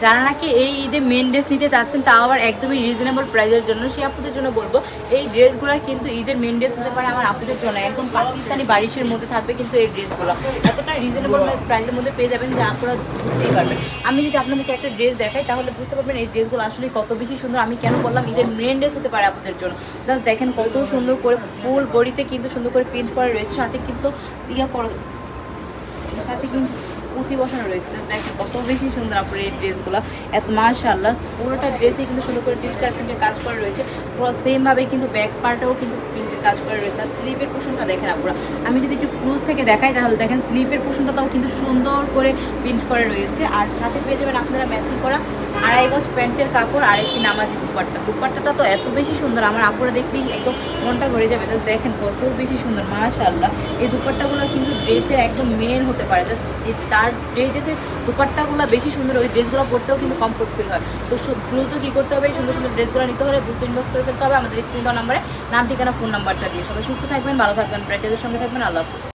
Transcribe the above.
যারা নাকি এই ঈদে মেন ড্রেস নিতে চাচ্ছেন তাও আবার একদমই রিজনেবল প্রাইসের জন্য, সেই আপুদের জন্য বলবো এই ড্রেসগুলো কিন্তু ঈদের মেন ড্রেস হতে পারে আমার আপুদের জন্য। একদম পাকিস্তানি বারিশের মধ্যে থাকবে কিন্তু এই ড্রেসগুলো এতটা রিজনেবল প্রাইসের মধ্যে পেয়ে যাবেন যা আপনারা বুঝতেই পারবেন। আমি যদি আপনাদেরকে একটা ড্রেস দেখাই তাহলে বুঝতে পারবেন এই ড্রেসগুলো আসলে কত বেশি সুন্দর। আমি কেন বললাম ঈদের মেন ড্রেস হতে পারে আপনাদের জন্য। জাস্ট দেখেন কত সুন্দর করে ফুল বডিতে কিন্তু সুন্দর করে প্রিন্ট করা রয়েছে, সাথে কিন্তু সাথে কিন্তু পুঁতি বসানো রয়েছে। দেখেন কত বেশি সুন্দর আপনার এই ড্রেসগুলো, এত মাশাআল্লাহ পুরোটা ড্রেসে কিন্তু সুন্দর করে ডিজিটাল প্রিন্টের কাজ করা রয়েছে। পুরো সেমভাবে কিন্তু ব্যাক পার্টেও কিন্তু প্রিন্টের কাজ করা রয়েছে। আর স্লিপের পোর্শনটা দেখেন আপনারা, আমি যদি একটু ক্লোজ থেকে দেখাই তাহলে দেখেন স্লিপের পোর্শনটাও কিন্তু সুন্দর করে প্রিন্ট করা রয়েছে। আর সাথে পেয়ে যাবেন আপনারা ম্যাচিং করা 2.5 গজ প্যান্টের কাপড় আর একটি নামাজি দুপাট্টাটা তো এত বেশি সুন্দর, আমার আপুরা দেখলেই একদম মনটা ভরে যাবে। জাস্ট দেখেন কত বেশি সুন্দর মাশাআল্লাহ। এই দুপাট্টাগুলো কিন্তু ড্রেসের একদম মেন হতে পারে। জাস্ট তার যে ড্রেসের দুপাট্টাগুলো বেশি সুন্দর ওই ড্রেসগুলো পরতেও কিন্তু কমফোর্ট ফিল হয়। তো দ্রুত কী করতে হবে, এই সুন্দর সুন্দর ড্রেসগুলো নিতে হলে দ্রুত ইনবক্স করে ফেলতে হবে আমাদের স্ক্রিন দেওয়া নাম্বারে, নাম ঠিকানা ফোন নাম্বারটা দিয়ে। সবাই সুস্থ থাকবেন, ভালো থাকবেন, ব্রাইটের সঙ্গে থাকবেন। আল্লাহ হাফেজ।